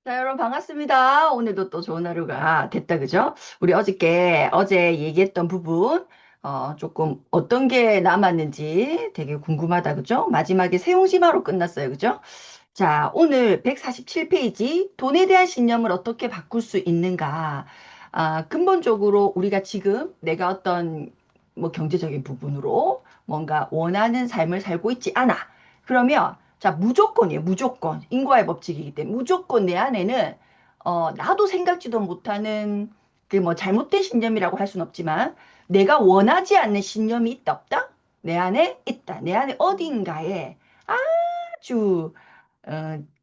자, 여러분 반갑습니다. 오늘도 또 좋은 하루가 됐다, 그죠? 우리 어제 얘기했던 부분, 조금 어떤 게 남았는지 되게 궁금하다, 그죠? 마지막에 세옹지마로 끝났어요, 그죠? 자, 오늘 147페이지, 돈에 대한 신념을 어떻게 바꿀 수 있는가? 근본적으로 우리가 지금 내가 어떤 뭐 경제적인 부분으로 뭔가 원하는 삶을 살고 있지 않아. 그러면 자, 무조건이에요. 무조건. 인과의 법칙이기 때문에 무조건 내 안에는 나도 생각지도 못하는 그 뭐 잘못된 신념이라고 할 수는 없지만 내가 원하지 않는 신념이 있다 없다? 내 안에 있다. 내 안에 어딘가에 아주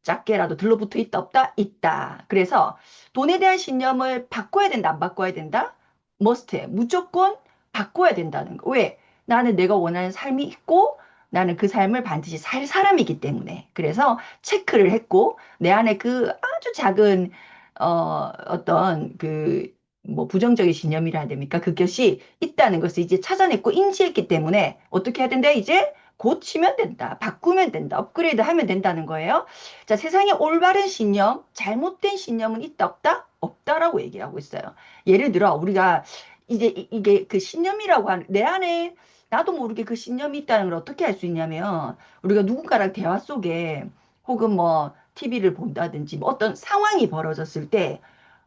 작게라도 들러붙어 있다 없다? 있다. 그래서 돈에 대한 신념을 바꿔야 된다, 안 바꿔야 된다? 머스트해. 무조건 바꿔야 된다는 거. 왜? 나는 내가 원하는 삶이 있고 나는 그 삶을 반드시 살 사람이기 때문에. 그래서 체크를 했고 내 안에 그 아주 작은 어떤 그 뭐 부정적인 신념이라 해야 됩니까? 그것이 있다는 것을 이제 찾아냈고 인지했기 때문에 어떻게 해야 된다? 이제 고치면 된다. 바꾸면 된다. 업그레이드 하면 된다는 거예요. 자, 세상에 올바른 신념, 잘못된 신념은 있다, 없다? 없다라고 얘기하고 있어요. 예를 들어, 우리가 이제 이게 그 신념이라고 하는, 내 안에 나도 모르게 그 신념이 있다는 걸 어떻게 알 수 있냐면, 우리가 누군가랑 대화 속에 혹은 뭐, TV를 본다든지, 뭐 어떤 상황이 벌어졌을 때,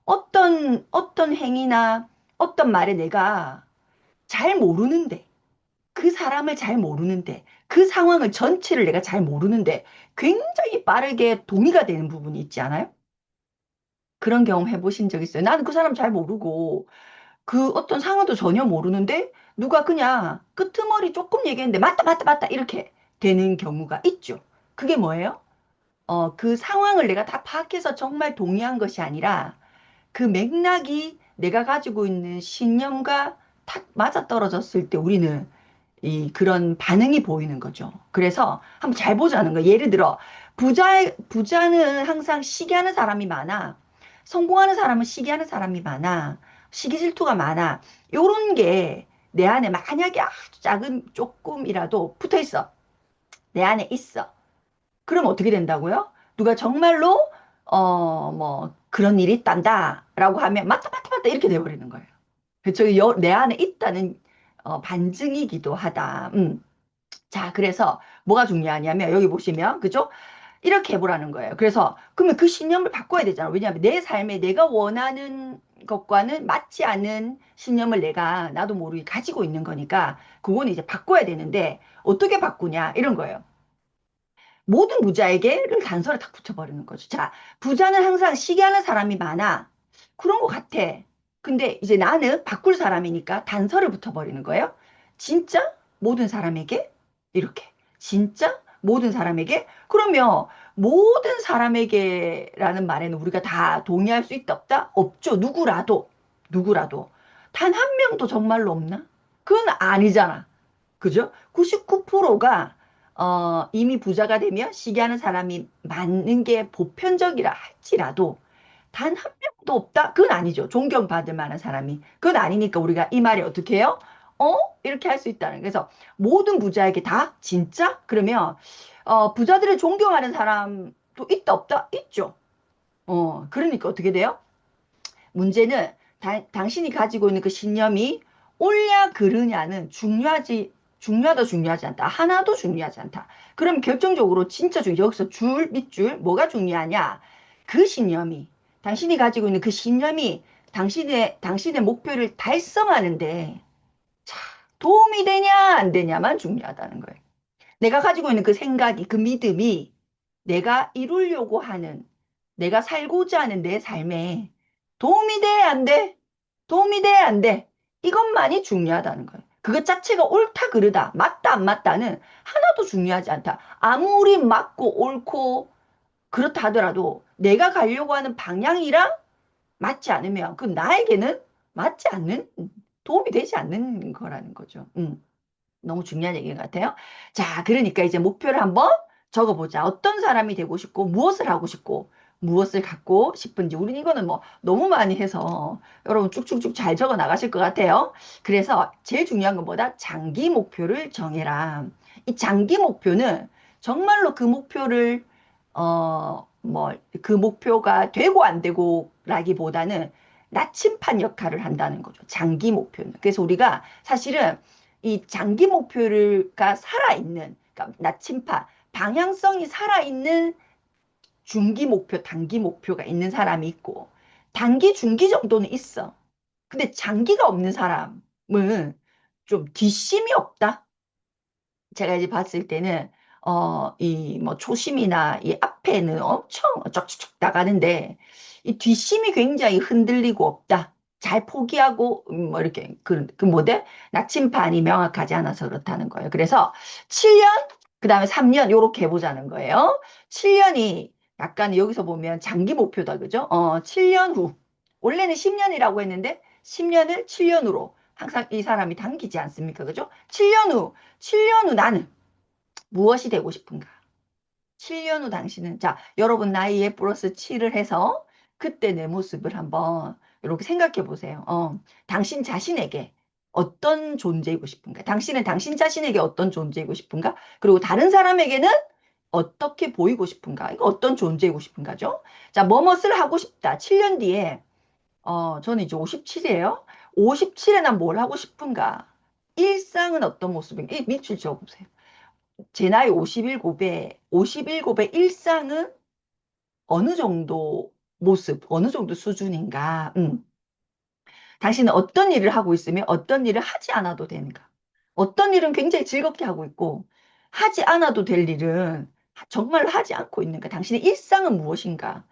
어떤 행위나 어떤 말에 내가 잘 모르는데, 그 사람을 잘 모르는데, 그 상황을 전체를 내가 잘 모르는데, 굉장히 빠르게 동의가 되는 부분이 있지 않아요? 그런 경험 해보신 적 있어요? 나는 그 사람 잘 모르고, 그 어떤 상황도 전혀 모르는데, 누가 그냥 끄트머리 조금 얘기했는데, 맞다, 맞다, 맞다, 이렇게 되는 경우가 있죠. 그게 뭐예요? 그 상황을 내가 다 파악해서 정말 동의한 것이 아니라, 그 맥락이 내가 가지고 있는 신념과 탁 맞아떨어졌을 때 우리는 그런 반응이 보이는 거죠. 그래서 한번 잘 보자는 거예요. 예를 들어, 부자는 항상 시기하는 사람이 많아. 성공하는 사람은 시기하는 사람이 많아. 시기 질투가 많아. 요런 게 내 안에 만약에 아주 작은 조금이라도 붙어 있어. 내 안에 있어. 그럼 어떻게 된다고요? 누가 정말로, 뭐, 그런 일이 있단다. 라고 하면, 맞다, 맞다, 맞다. 이렇게 돼버리는 거예요. 그쵸? 내 안에 있다는, 반증이기도 하다. 자, 그래서 뭐가 중요하냐면 여기 보시면 그죠? 이렇게 해보라는 거예요. 그래서 그러면 그 신념을 바꿔야 되잖아. 왜냐하면 내 삶에 내가 원하는 것과는 맞지 않은 신념을 내가 나도 모르게 가지고 있는 거니까 그거는 이제 바꿔야 되는데 어떻게 바꾸냐 이런 거예요. 모든 부자에게를 단서를 딱 붙여버리는 거죠. 자, 부자는 항상 시기하는 사람이 많아. 그런 것 같아. 근데 이제 나는 바꿀 사람이니까 단서를 붙여버리는 거예요. 진짜 모든 사람에게 이렇게. 진짜 모든 사람에게? 그러면 모든 사람에게라는 말에는 우리가 다 동의할 수 있다 없다? 없죠. 누구라도. 단 한 명도 정말로 없나? 그건 아니잖아. 그죠? 99%가 이미 부자가 되면 시기하는 사람이 많은 게 보편적이라 할지라도 단 한 명도 없다? 그건 아니죠. 존경받을 만한 사람이. 그건 아니니까 우리가 이 말이 어떻게 해요? 어? 이렇게 할 수 있다는. 그래서 모든 부자에게 다? 진짜? 그러면 부자들을 존경하는 사람도 있다 없다? 있죠. 그러니까 어떻게 돼요? 문제는 당신이 가지고 있는 그 신념이 옳냐 그르냐는 중요하지 않다. 하나도 중요하지 않다. 그럼 결정적으로 진짜 여기서 밑줄 뭐가 중요하냐? 그 신념이 당신이 가지고 있는 그 신념이 당신의 목표를 달성하는데 자, 도움이 되냐 안 되냐만 중요하다는 거예요. 내가 가지고 있는 그 생각이 그 믿음이 내가 이루려고 하는 내가 살고자 하는 내 삶에 도움이 돼, 안 돼? 도움이 돼, 안 돼? 이것만이 중요하다는 거예요. 그것 자체가 옳다, 그르다, 맞다, 안 맞다는 하나도 중요하지 않다. 아무리 맞고 옳고 그렇다 하더라도 내가 가려고 하는 방향이랑 맞지 않으면 그 나에게는 맞지 않는, 도움이 되지 않는 거라는 거죠. 너무 중요한 얘기인 것 같아요. 자, 그러니까 이제 목표를 한번 적어보자. 어떤 사람이 되고 싶고, 무엇을 하고 싶고, 무엇을 갖고 싶은지. 우린 이거는 뭐 너무 많이 해서 여러분 쭉쭉쭉 잘 적어 나가실 것 같아요. 그래서 제일 중요한 것보다 장기 목표를 정해라. 이 장기 목표는 정말로 그 목표를, 뭐, 그 목표가 되고 안 되고라기보다는 나침반 역할을 한다는 거죠. 장기 목표는. 그래서 우리가 사실은 이 장기 목표가 살아있는, 그러니까 나침반, 방향성이 살아있는 중기 목표, 단기 목표가 있는 사람이 있고, 단기, 중기 정도는 있어. 근데 장기가 없는 사람은 좀 뒷심이 없다? 제가 이제 봤을 때는, 이 뭐 초심이나 이 앞에는 엄청 쫙쫙 나가는데, 이 뒷심이 굉장히 흔들리고 없다. 잘 포기하고, 뭐 이렇게, 그 모델? 나침반이 명확하지 않아서 그렇다는 거예요. 그래서 7년, 그 다음에 3년, 요렇게 해보자는 거예요. 7년이 약간 여기서 보면 장기 목표다, 그죠? 7년 후. 원래는 10년이라고 했는데, 10년을 7년으로. 항상 이 사람이 당기지 않습니까? 그죠? 7년 후, 7년 후 나는 무엇이 되고 싶은가? 7년 후 당신은, 자, 여러분 나이에 플러스 7을 해서 그때 내 모습을 한번 이렇게 생각해 보세요. 당신 자신에게 어떤 존재이고 싶은가? 당신은 당신 자신에게 어떤 존재이고 싶은가? 그리고 다른 사람에게는 어떻게 보이고 싶은가? 이거 어떤 존재이고 싶은가죠? 자, 뭐뭇을 하고 싶다. 7년 뒤에, 저는 이제 57이에요. 57에 난 뭘 하고 싶은가? 일상은 어떤 모습인가? 이 밑줄 지어보세요. 제 나이 57곱에, 57곱의 일상은 어느 정도 모습, 어느 정도 수준인가? 당신은 어떤 일을 하고 있으며 어떤 일을 하지 않아도 되는가? 어떤 일은 굉장히 즐겁게 하고 있고, 하지 않아도 될 일은 정말 하지 않고 있는가? 당신의 일상은 무엇인가?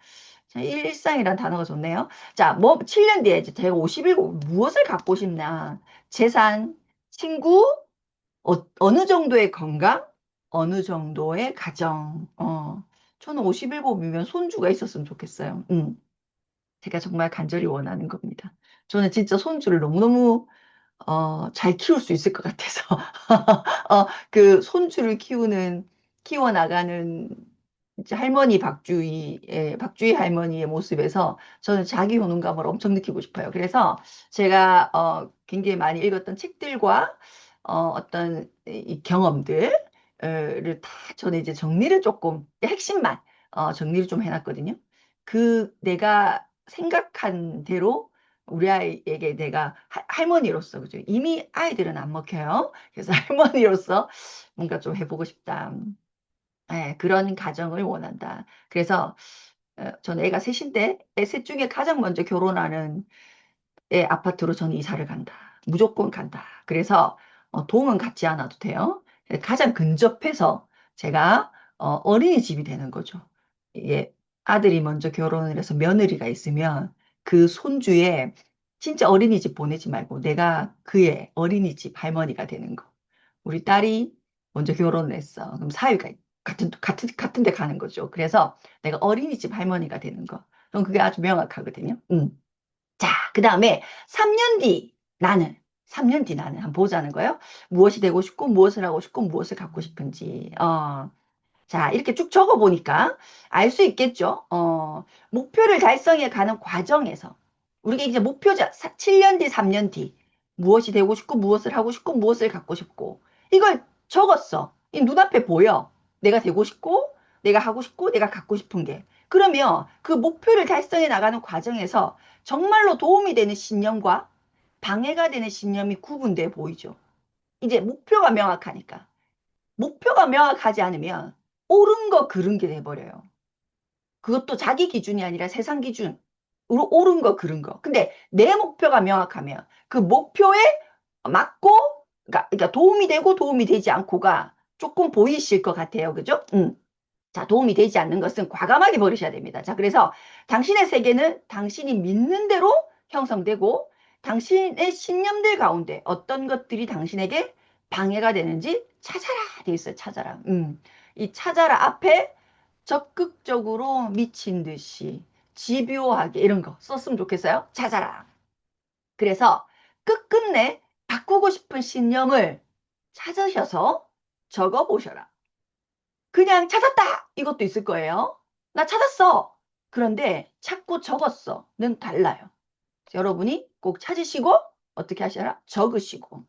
자, 일상이란 단어가 좋네요. 자, 뭐, 7년 뒤에 이제 제가 57곱 무엇을 갖고 싶나? 재산, 친구, 어느 정도의 건강, 어느 정도의 가정. 저는 57이면 손주가 있었으면 좋겠어요. 제가 정말 간절히 원하는 겁니다. 저는 진짜 손주를 너무너무 잘 키울 수 있을 것 같아서 그 손주를 키워나가는 이제 할머니 박주희 할머니의 모습에서 저는 자기 효능감을 엄청 느끼고 싶어요. 그래서 제가 굉장히 많이 읽었던 책들과 어떤 이 경험들을 다 저는 이제 정리를 조금 핵심만 정리를 좀 해놨거든요. 그 내가 생각한 대로 우리 아이에게 내가 할머니로서 그죠? 이미 아이들은 안 먹혀요. 그래서 할머니로서 뭔가 좀 해보고 싶다. 예, 그런 가정을 원한다. 그래서 저는 애가 셋인데 애 셋 중에 가장 먼저 결혼하는 애 아파트로 저는 이사를 간다. 무조건 간다. 그래서 동은 갖지 않아도 돼요. 가장 근접해서 제가 어린이집이 되는 거죠. 이게 아들이 먼저 결혼을 해서 며느리가 있으면 그 손주의 진짜 어린이집 보내지 말고 내가 그의 어린이집 할머니가 되는 거. 우리 딸이 먼저 결혼을 했어. 그럼 사위가 같은 데 가는 거죠. 그래서 내가 어린이집 할머니가 되는 거. 그럼 그게 아주 명확하거든요. 자, 그 다음에 3년 뒤 나는, 3년 뒤 나는 한번 보자는 거예요. 무엇이 되고 싶고, 무엇을 하고 싶고, 무엇을 갖고 싶은지. 자, 이렇게 쭉 적어보니까 알 수 있겠죠. 목표를 달성해 가는 과정에서 우리가 이제 목표자 7년 뒤, 3년 뒤 무엇이 되고 싶고, 무엇을 하고 싶고, 무엇을 갖고 싶고 이걸 적었어. 이 눈앞에 보여. 내가 되고 싶고, 내가 하고 싶고, 내가 갖고 싶은 게. 그러면 그 목표를 달성해 나가는 과정에서 정말로 도움이 되는 신념과 방해가 되는 신념이 구분돼 보이죠. 이제 목표가 명확하니까. 목표가 명확하지 않으면 옳은 거 그른 게 돼버려요. 그것도 자기 기준이 아니라 세상 기준으로 옳은 거 그른 거. 근데 내 목표가 명확하면 그 목표에 맞고, 그러니까 도움이 되고 도움이 되지 않고가 조금 보이실 것 같아요. 그죠? 자, 도움이 되지 않는 것은 과감하게 버리셔야 됩니다. 자, 그래서 당신의 세계는 당신이 믿는 대로 형성되고 당신의 신념들 가운데 어떤 것들이 당신에게 방해가 되는지 찾아라 돼 있어요. 찾아라. 이 찾아라 앞에 적극적으로 미친 듯이 집요하게 이런 거 썼으면 좋겠어요. 찾아라. 그래서 끝끝내 바꾸고 싶은 신념을 찾으셔서 적어보셔라. 그냥 찾았다! 이것도 있을 거예요. 나 찾았어! 그런데 찾고 적었어.는 달라요. 여러분이 꼭 찾으시고 어떻게 하셔라? 적으시고.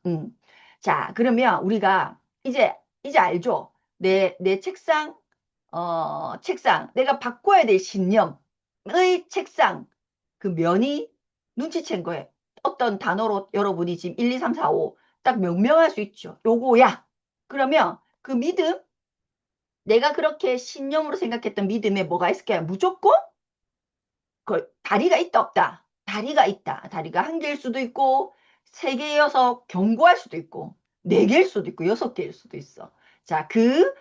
자, 그러면 우리가 이제 알죠? 내 책상 책상, 내가 바꿔야 될 신념의 책상, 그 면이 눈치챈 거예요. 어떤 단어로 여러분이 지금 1, 2, 3, 4, 5 딱 명명할 수 있죠. 요거야. 그러면 그 믿음, 내가 그렇게 신념으로 생각했던 믿음에 뭐가 있을까요? 무조건 다리가 있다 없다. 다리가 있다. 다리가 한 개일 수도 있고 세 개여서 견고할 수도 있고 네 개일 수도 있고 여섯 개일 수도 있어. 자, 그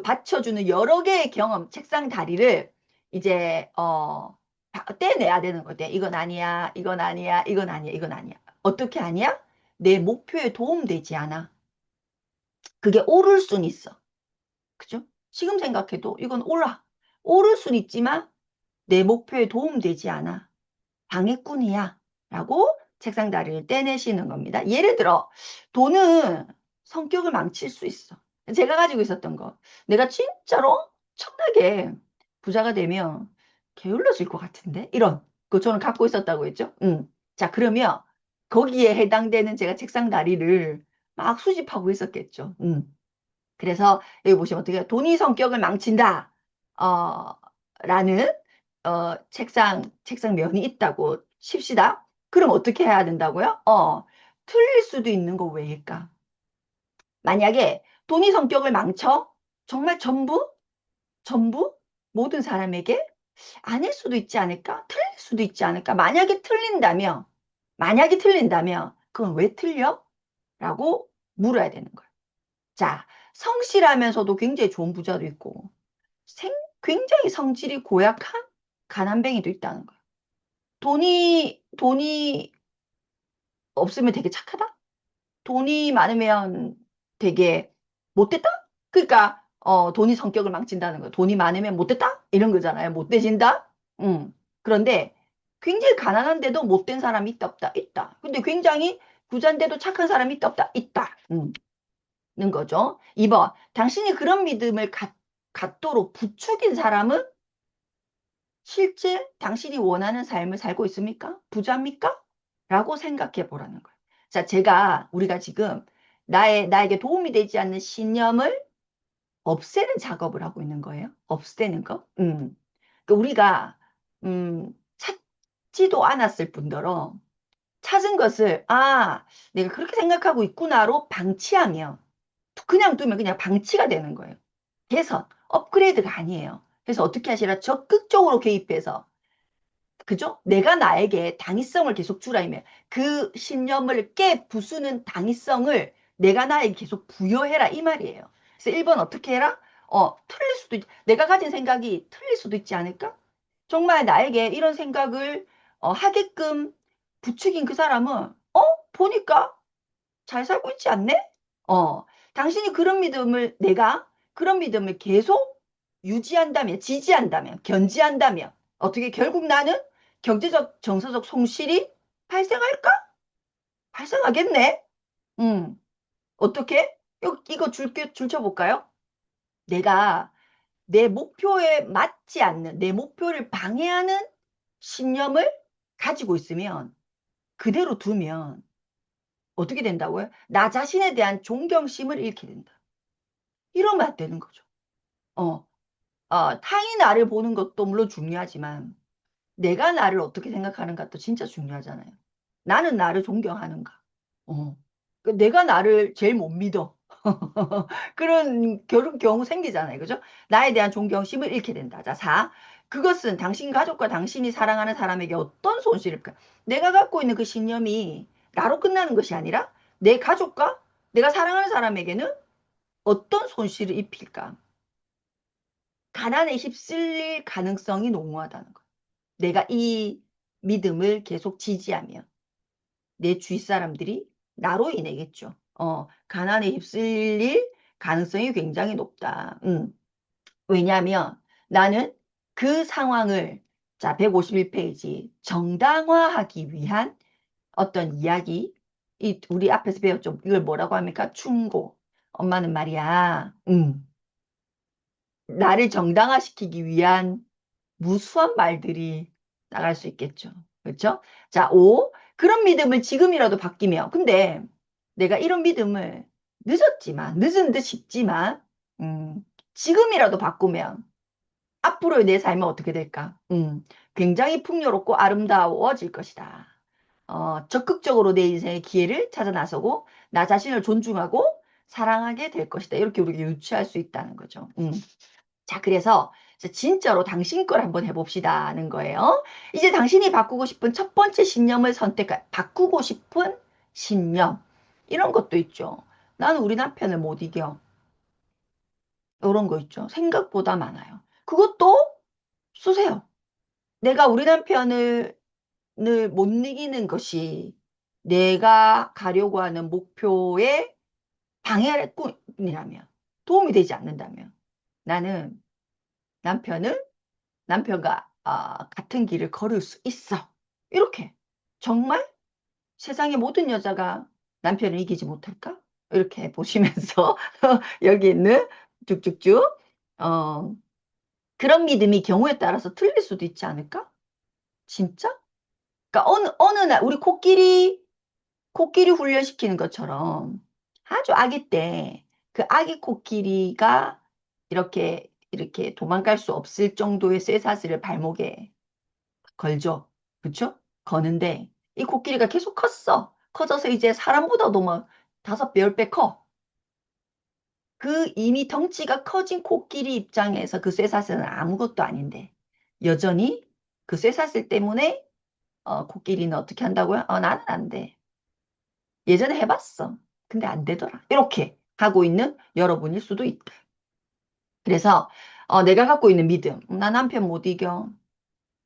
받쳐주는 여러 개의 경험, 책상 다리를 이제 떼내야 되는 거대. 이건 아니야, 이건 아니야, 이건 아니야, 이건 아니야. 어떻게 아니야? 내 목표에 도움되지 않아. 그게 옳을 순 있어. 그죠? 지금 생각해도 이건 옳아. 옳을 순 있지만 내 목표에 도움되지 않아. 방해꾼이야. 라고 책상 다리를 떼내시는 겁니다. 예를 들어, 돈은 성격을 망칠 수 있어. 제가 가지고 있었던 거. 내가 진짜로 엄청나게 부자가 되면 게을러질 것 같은데? 이런 거 저는 갖고 있었다고 했죠. 자, 그러면 거기에 해당되는 제가 책상 다리를 막 수집하고 있었겠죠. 그래서 여기 보시면 어떻게 해요? 돈이 성격을 망친다. 어, 라는 책상 면이 있다고 칩시다. 그럼 어떻게 해야 된다고요? 틀릴 수도 있는 거 왜일까? 만약에 돈이 성격을 망쳐? 정말 전부 모든 사람에게 아닐 수도 있지 않을까? 틀릴 수도 있지 않을까? 만약에 틀린다면 그건 왜 틀려? 라고 물어야 되는 거예요. 자, 성실하면서도 굉장히 좋은 부자도 있고 생, 굉장히 성질이 고약한 가난뱅이도 있다는 거예요. 돈이 없으면 되게 착하다? 돈이 많으면 되게 못됐다? 그러니까, 돈이 성격을 망친다는 거예요. 돈이 많으면 못됐다? 이런 거잖아요. 못돼진다? 그런데 굉장히 가난한데도 못된 사람이 있다, 없다? 있다. 근데 굉장히 부자인데도 착한 사람이 있다, 없다? 있다. 는 거죠. 2번, 당신이 그런 믿음을 갖도록 부추긴 사람은 실제 당신이 원하는 삶을 살고 있습니까? 부자입니까? 라고 생각해 보라는 거예요. 자, 우리가 지금 나에게 도움이 되지 않는 신념을 없애는 작업을 하고 있는 거예요. 없애는 거. 그러니까 우리가, 찾지도 않았을 뿐더러 찾은 것을, 내가 그렇게 생각하고 있구나로 방치하면, 그냥 두면 그냥 방치가 되는 거예요. 개선, 업그레이드가 아니에요. 그래서 어떻게 하시라? 적극적으로 개입해서 그죠? 내가 나에게 당위성을 계속 주라면 그 신념을 깨 부수는 당위성을 내가 나에게 계속 부여해라 이 말이에요. 그래서 1번 어떻게 해라? 내가 가진 생각이 틀릴 수도 있지 않을까? 정말 나에게 이런 생각을 하게끔 부추긴 그 사람은 보니까 잘 살고 있지 않네? 어, 당신이 내가 그런 믿음을 계속 유지한다면, 지지한다면, 견지한다면, 어떻게 결국 나는 경제적, 정서적 손실이 발생할까? 발생하겠네? 음, 어떻게? 이거 줄쳐볼까요? 내가 내 목표에 맞지 않는, 내 목표를 방해하는 신념을 가지고 있으면, 그대로 두면, 어떻게 된다고요? 나 자신에 대한 존경심을 잃게 된다. 이러면 안 되는 거죠. 어, 타인이 나를 보는 것도 물론 중요하지만 내가 나를 어떻게 생각하는가 도 진짜 중요하잖아요. 나는 나를 존경하는가? 어, 내가 나를 제일 못 믿어. 그런 경우 생기잖아요. 그죠? 나에 대한 존경심을 잃게 된다. 자, 4. 그것은 당신 가족과 당신이 사랑하는 사람에게 어떤 손실일까? 내가 갖고 있는 그 신념이 나로 끝나는 것이 아니라 내 가족과 내가 사랑하는 사람에게는 어떤 손실을 입힐까? 가난에 휩쓸릴 가능성이 농후하다는 거예요. 내가 이 믿음을 계속 지지하면 내 주위 사람들이 나로 인해겠죠. 가난에 휩쓸릴 가능성이 굉장히 높다. 왜냐하면 나는 그 상황을 자 151페이지 정당화하기 위한 어떤 이야기 우리 앞에서 배웠죠. 이걸 뭐라고 합니까? 충고. 엄마는 말이야. 나를 정당화시키기 위한 무수한 말들이 나갈 수 있겠죠. 그렇죠? 자, 5. 그런 믿음을 지금이라도 바뀌며 근데 내가 이런 믿음을 늦은 듯 싶지만 지금이라도 바꾸면 앞으로의 내 삶은 어떻게 될까? 굉장히 풍요롭고 아름다워질 것이다. 적극적으로 내 인생의 기회를 찾아 나서고 나 자신을 존중하고 사랑하게 될 것이다. 이렇게 우리가 유추할 수 있다는 거죠. 자, 그래서 이제 진짜로 당신 걸 한번 해봅시다는 거예요. 이제 당신이 바꾸고 싶은 첫 번째 신념을 바꾸고 싶은 신념. 이런 것도 있죠. 나는 우리 남편을 못 이겨. 이런 거 있죠. 생각보다 많아요. 그것도 쓰세요. 내가 우리 남편을 못 이기는 것이 내가 가려고 하는 목표에 방해꾼이라면, 도움이 되지 않는다면, 나는 남편을 남편과 같은 길을 걸을 수 있어. 이렇게. 정말 세상의 모든 여자가 남편을 이기지 못할까? 이렇게 보시면서 여기 있는 쭉쭉쭉 어, 그런 믿음이 경우에 따라서 틀릴 수도 있지 않을까? 진짜? 그러니까 어느 날 우리 코끼리 훈련시키는 것처럼 아주 아기 때 그 아기 코끼리가 이렇게 도망갈 수 없을 정도의 쇠사슬을 발목에 걸죠. 그쵸? 거는데 이 코끼리가 계속 컸어. 커져서 이제 사람보다도 막 5배, 10배 커. 그 이미 덩치가 커진 코끼리 입장에서 그 쇠사슬은 아무것도 아닌데 여전히 그 쇠사슬 때문에 코끼리는 어떻게 한다고요? 나는 안 돼. 예전에 해봤어. 근데 안 되더라. 이렇게 하고 있는 여러분일 수도 있다. 그래서 내가 갖고 있는 믿음. 나 남편 못 이겨.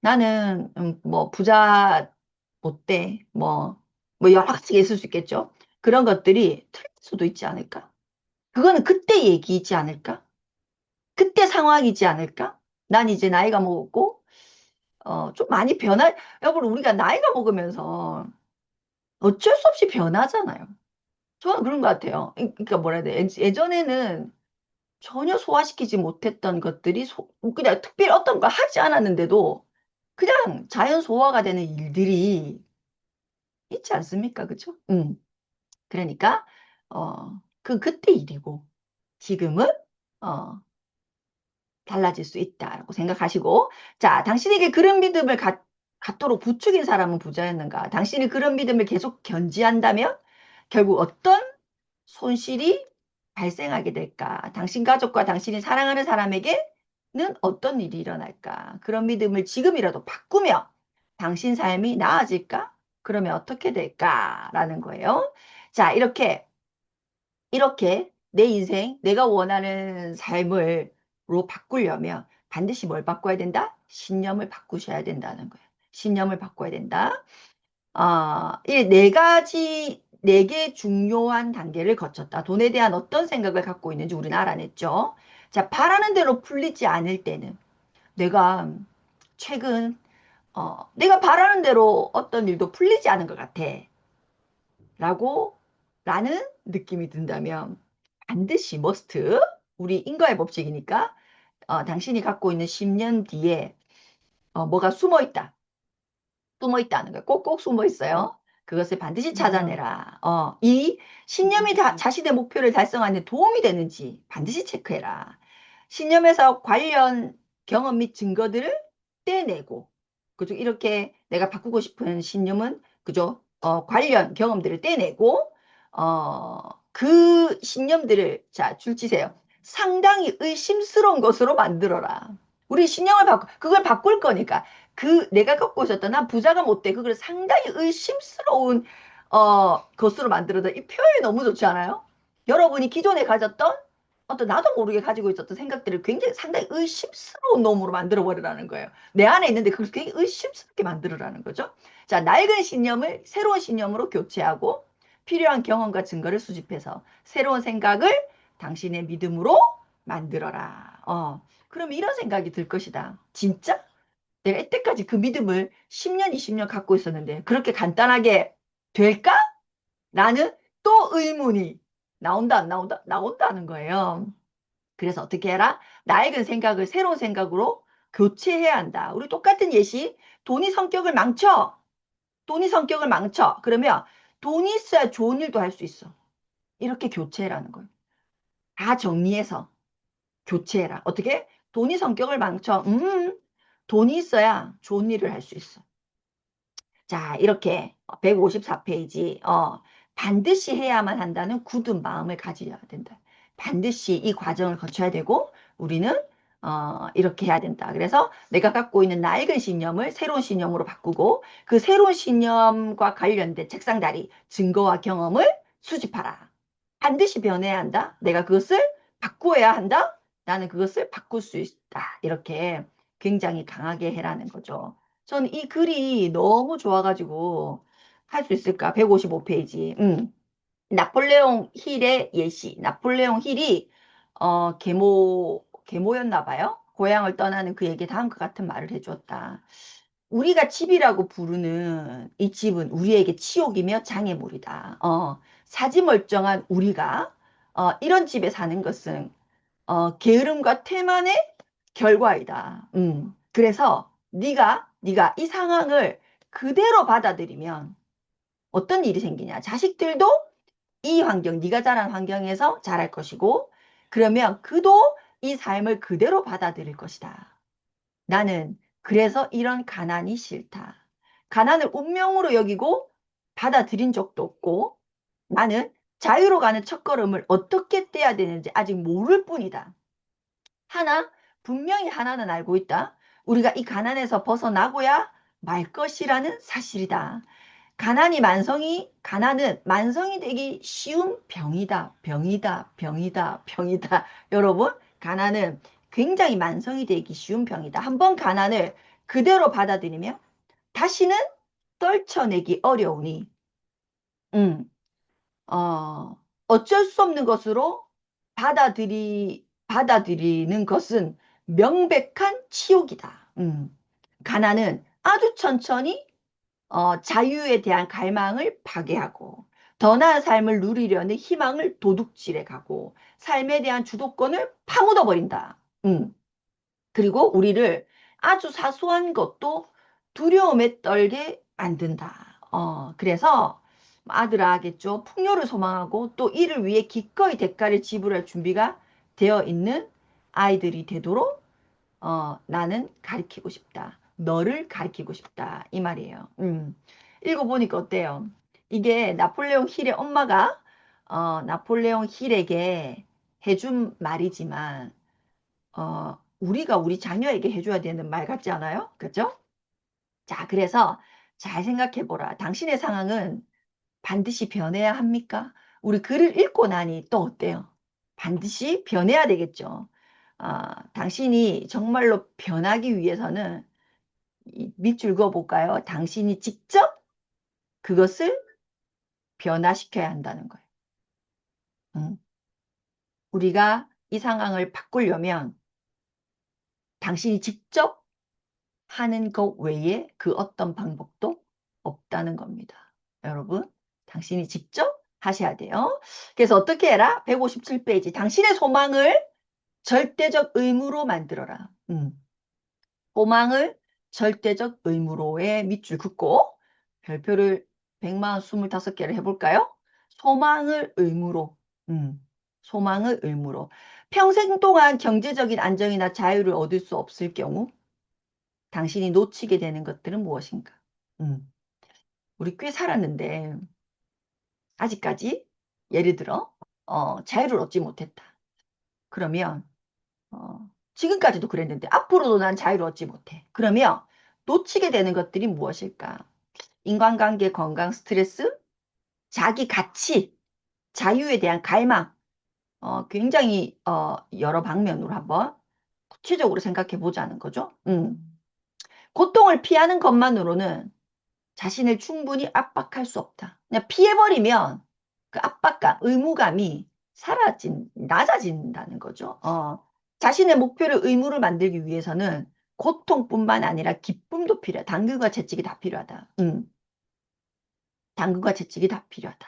나는 뭐 부자 못 돼. 뭐 여러 가지가 있을 수 있겠죠. 그런 것들이 틀릴 수도 있지 않을까? 그거는 그때 얘기이지 않을까? 그때 상황이지 않을까? 난 이제 나이가 먹었고 좀 많이 여러분 우리가 나이가 먹으면서 어쩔 수 없이 변하잖아요. 저는 그런 것 같아요. 그러니까 뭐라 해야 돼? 예전에는 전혀 소화시키지 못했던 것들이 그냥 특별히 어떤 거 하지 않았는데도 그냥 자연 소화가 되는 일들이 있지 않습니까? 그쵸? 그러니까, 그때 일이고, 지금은, 어, 달라질 수 있다라고 생각하시고, 자, 당신에게 그런 믿음을 갖도록 부추긴 사람은 부자였는가? 당신이 그런 믿음을 계속 견지한다면, 결국 어떤 손실이 발생하게 될까? 당신 가족과 당신이 사랑하는 사람에게는 어떤 일이 일어날까? 그런 믿음을 지금이라도 바꾸며 당신 삶이 나아질까? 그러면 어떻게 될까? 라는 거예요. 자, 이렇게 내 인생, 내가 원하는 삶을로 바꾸려면 반드시 뭘 바꿔야 된다? 신념을 바꾸셔야 된다는 거예요. 신념을 바꿔야 된다. 이 네 개 중요한 단계를 거쳤다. 돈에 대한 어떤 생각을 갖고 있는지 우리는 알아냈죠. 자, 바라는 대로 풀리지 않을 때는 내가 최근, 내가 바라는 대로 어떤 일도 풀리지 않은 것 같아. 라는 느낌이 든다면 반드시 머스트, 우리 인과의 법칙이니까, 당신이 갖고 있는 10년 뒤에, 뭐가 숨어 있다. 숨어 있다는 거예요. 꼭꼭 숨어 있어요. 그것을 반드시 찾아내라. 이 신념이 자신의 목표를 달성하는 데 도움이 되는지 반드시 체크해라. 신념에서 관련 경험 및 증거들을 떼내고, 그죠? 이렇게 내가 바꾸고 싶은 신념은, 그죠? 관련 경험들을 떼내고, 그 신념들을, 자, 줄지세요. 상당히 의심스러운 것으로 만들어라. 우리 신념을 그걸 바꿀 거니까. 내가 갖고 있었던 난 부자가 못 돼. 그걸 상당히 의심스러운 것으로 만들어다. 이 표현이 너무 좋지 않아요? 여러분이 기존에 가졌던 나도 모르게 가지고 있었던 생각들을 굉장히 상당히 의심스러운 놈으로 만들어 버리라는 거예요. 내 안에 있는데 그걸 굉장히 의심스럽게 만들어라는 거죠. 자, 낡은 신념을 새로운 신념으로 교체하고 필요한 경험과 증거를 수집해서 새로운 생각을 당신의 믿음으로 만들어라. 그럼 이런 생각이 들 것이다. 진짜? 내가 이때까지 그 믿음을 10년, 20년 갖고 있었는데 그렇게 간단하게 될까? 라는 또 의문이 나온다, 안 나온다? 나온다는 거예요. 그래서 어떻게 해라? 낡은 생각을 새로운 생각으로 교체해야 한다. 우리 똑같은 예시. 돈이 성격을 망쳐. 돈이 성격을 망쳐. 그러면 돈이 있어야 좋은 일도 할 수 있어. 이렇게 교체라는 거예요. 다 정리해서 교체해라. 어떻게? 돈이 성격을 망쳐. 돈이 있어야 좋은 일을 할 수 있어. 자, 이렇게 154페이지, 반드시 해야만 한다는 굳은 마음을 가져야 된다. 반드시 이 과정을 거쳐야 되고, 우리는, 이렇게 해야 된다. 그래서 내가 갖고 있는 낡은 신념을 새로운 신념으로 바꾸고, 그 새로운 신념과 관련된 책상다리, 증거와 경험을 수집하라. 반드시 변해야 한다. 내가 그것을 바꾸어야 한다. 나는 그것을 바꿀 수 있다. 이렇게 굉장히 강하게 해라는 거죠. 전 이 글이 너무 좋아가지고 할 수 있을까? 155페이지. 나폴레옹 힐의 예시. 나폴레옹 힐이 계모였나 봐요. 고향을 떠나는 그에게 다음과 같은 말을 해주었다. 우리가 집이라고 부르는 이 집은 우리에게 치욕이며 장애물이다. 사지멀쩡한 우리가 이런 집에 사는 것은 게으름과 태만의 결과이다. 그래서 네가 이 상황을 그대로 받아들이면 어떤 일이 생기냐? 자식들도 이 환경, 네가 자란 환경에서 자랄 것이고, 그러면 그도 이 삶을 그대로 받아들일 것이다. 나는 그래서 이런 가난이 싫다. 가난을 운명으로 여기고 받아들인 적도 없고, 나는 자유로 가는 첫걸음을 어떻게 떼야 되는지 아직 모를 뿐이다. 분명히 하나는 알고 있다. 우리가 이 가난에서 벗어나고야 말 것이라는 사실이다. 가난은 만성이 되기 쉬운 병이다. 병이다. 병이다. 병이다. 여러분, 가난은 굉장히 만성이 되기 쉬운 병이다. 한번 가난을 그대로 받아들이면 다시는 떨쳐내기 어려우니, 음, 어쩔 수 없는 것으로 받아들이는 것은 명백한 치욕이다. 가난은 아주 천천히 자유에 대한 갈망을 파괴하고 더 나은 삶을 누리려는 희망을 도둑질해 가고 삶에 대한 주도권을 파묻어 버린다. 그리고 우리를 아주 사소한 것도 두려움에 떨게 만든다. 그래서 아들아 하겠죠. 풍요를 소망하고 또 이를 위해 기꺼이 대가를 지불할 준비가 되어 있는 아이들이 되도록 나는 가르치고 싶다. 너를 가르치고 싶다. 이 말이에요. 읽어보니까 어때요? 이게 나폴레옹 힐의 엄마가 나폴레옹 힐에게 해준 말이지만 우리가 우리 자녀에게 해줘야 되는 말 같지 않아요? 그죠? 자, 그래서 잘 생각해 보라. 당신의 상황은 반드시 변해야 합니까? 우리 글을 읽고 나니 또 어때요? 반드시 변해야 되겠죠. 당신이 정말로 변하기 위해서는 이 밑줄 그어볼까요? 당신이 직접 그것을 변화시켜야 한다는 거예요. 음, 우리가 이 상황을 바꾸려면 당신이 직접 하는 것 외에 그 어떤 방법도 없다는 겁니다. 여러분, 당신이 직접 하셔야 돼요. 그래서 어떻게 해라? 157페이지. 당신의 소망을 절대적 의무로 만들어라. 소망을 절대적 의무로의 밑줄 긋고 별표를 125개를 해볼까요? 소망을 의무로. 소망을 의무로. 평생 동안 경제적인 안정이나 자유를 얻을 수 없을 경우 당신이 놓치게 되는 것들은 무엇인가? 음, 우리 꽤 살았는데 아직까지 예를 들어 자유를 얻지 못했다. 그러면 지금까지도 그랬는데 앞으로도 난 자유를 얻지 못해. 그러면 놓치게 되는 것들이 무엇일까? 인간관계, 건강, 스트레스, 자기 가치, 자유에 대한 갈망, 굉장히 여러 방면으로 한번 구체적으로 생각해 보자는 거죠. 고통을 피하는 것만으로는 자신을 충분히 압박할 수 없다. 그냥 피해버리면 그 압박감, 의무감이 낮아진다는 거죠. 자신의 목표를 의무를 만들기 위해서는 고통뿐만 아니라 기쁨도 필요하다. 당근과 채찍이 다 필요하다. 당근과 채찍이 다 필요하다.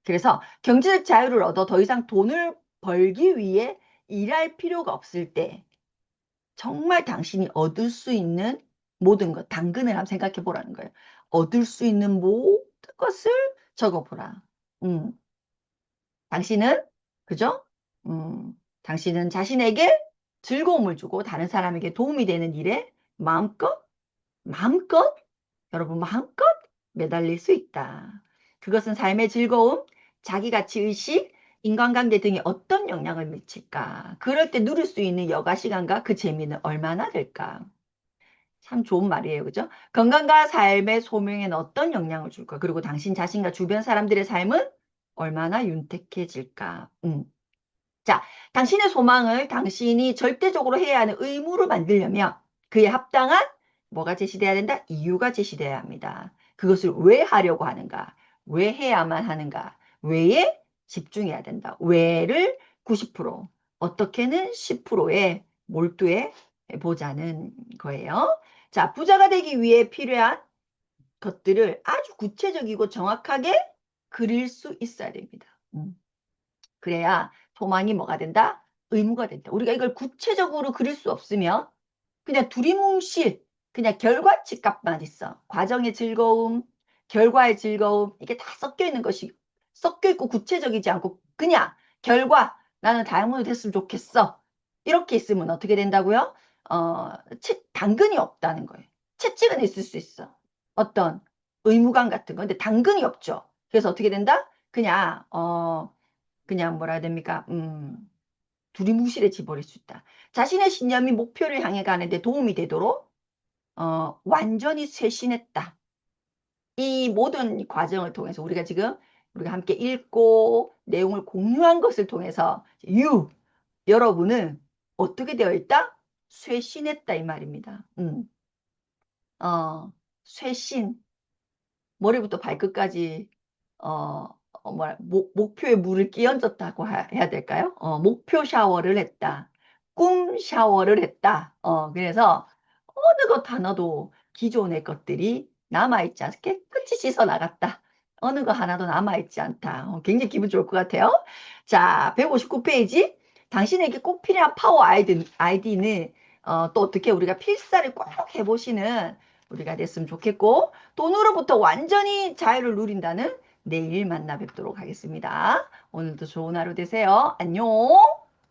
그래서 경제적 자유를 얻어 더 이상 돈을 벌기 위해 일할 필요가 없을 때 정말 당신이 얻을 수 있는 모든 것, 당근을 한번 생각해 보라는 거예요. 얻을 수 있는 모든 것을 적어보라. 당신은, 그죠? 음, 당신은 자신에게 즐거움을 주고 다른 사람에게 도움이 되는 일에 마음껏, 여러분 마음껏 매달릴 수 있다. 그것은 삶의 즐거움, 자기가치의식, 인간관계 등에 어떤 영향을 미칠까? 그럴 때 누릴 수 있는 여가 시간과 그 재미는 얼마나 될까? 참 좋은 말이에요. 그죠? 건강과 삶의 소명에는 어떤 영향을 줄까? 그리고 당신 자신과 주변 사람들의 삶은 얼마나 윤택해질까? 자, 당신의 소망을 당신이 절대적으로 해야 하는 의무로 만들려면 그에 합당한 뭐가 제시돼야 된다? 이유가 제시돼야 합니다. 그것을 왜 하려고 하는가? 왜 해야만 하는가? 왜에 집중해야 된다. 왜를 90%, 어떻게는 10%에 몰두해 보자는 거예요. 자, 부자가 되기 위해 필요한 것들을 아주 구체적이고 정확하게 그릴 수 있어야 됩니다. 그래야 소망이 뭐가 된다? 의무가 된다. 우리가 이걸 구체적으로 그릴 수 없으면 그냥 두리뭉실, 그냥 결과치 값만 있어. 과정의 즐거움, 결과의 즐거움, 이게 다 섞여 있는 것이, 섞여 있고 구체적이지 않고 그냥 결과, 나는 다이아몬드 됐으면 좋겠어. 이렇게 있으면 어떻게 된다고요? 당근이 없다는 거예요. 채찍은 있을 수 있어. 어떤 의무감 같은 거. 근데 당근이 없죠. 그래서 어떻게 된다? 그냥 뭐라 해야 됩니까? 두리뭉실해져 버릴 수 있다. 자신의 신념이 목표를 향해 가는데 도움이 되도록 완전히 쇄신했다. 이 모든 과정을 통해서 우리가 함께 읽고 내용을 공유한 것을 통해서 여러분은 어떻게 되어 있다? 쇄신했다 이 말입니다. 어, 쇄신. 머리부터 발끝까지 목표에 물을 끼얹었다고 해야 될까요? 목표 샤워를 했다. 꿈 샤워를 했다. 그래서 어느 것 하나도 기존의 것들이 남아있지 않게 깨끗이 씻어 나갔다. 어느 거 하나도 남아있지 않다. 굉장히 기분 좋을 것 같아요. 자, 159페이지. 당신에게 꼭 필요한 파워 아이디는 또 어떻게 우리가 필사를 꼭 해보시는 우리가 됐으면 좋겠고, 돈으로부터 완전히 자유를 누린다는 내일 만나 뵙도록 하겠습니다. 오늘도 좋은 하루 되세요. 안녕.